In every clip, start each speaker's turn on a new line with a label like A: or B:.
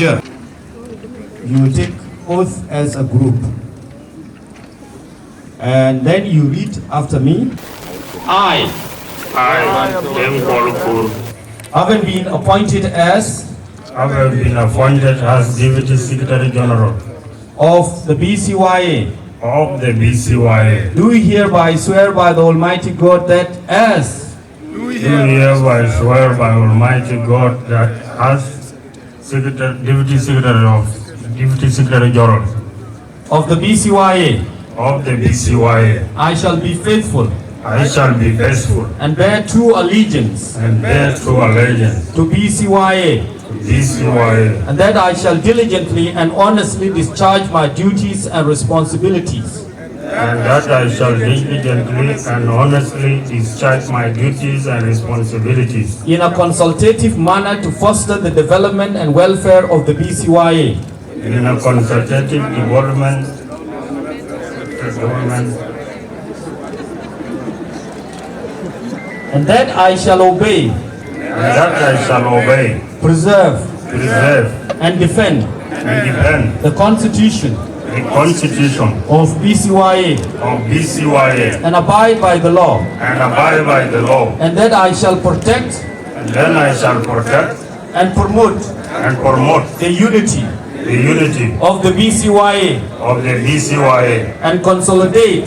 A: larger. You take oath as a group. And then you read after me. I,
B: M. Bor
A: having been appointed as
B: Deputy Secretary General
A: of the BCYA,
B: of the BCYA,
A: do hereby swear by the Almighty God that as
B: do hereby swear by Almighty God that as Deputy Secretary General
A: of the BCYA,
B: of the BCYA,
A: I shall be faithful
B: I shall be faithful
A: and bear true allegiance
B: and bear true allegiance
A: to BCYA,
B: to BCYA,
A: and that I shall diligently and honestly discharge my duties and responsibilities
B: and that I shall diligently and honestly discharge my duties and responsibilities
A: in a consultative manner to foster the development and welfare of the BCYA,
B: in a consultative development
A: and that I shall obey, preserve, and defend the Constitution of BCYA and abide by the law, and that I shall protect and promote the unity of the BCYA and consolidate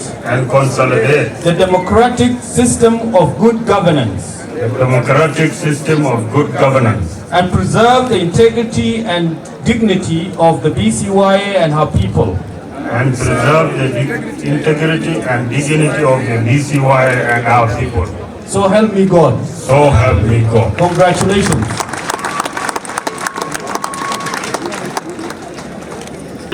A: the democratic system of good governance and preserve the integrity and dignity of the BCYA and her people.
B: And preserve the integrity and dignity of the BCYA and our people.
A: So help me God.
B: So help me God.
A: Congratulations.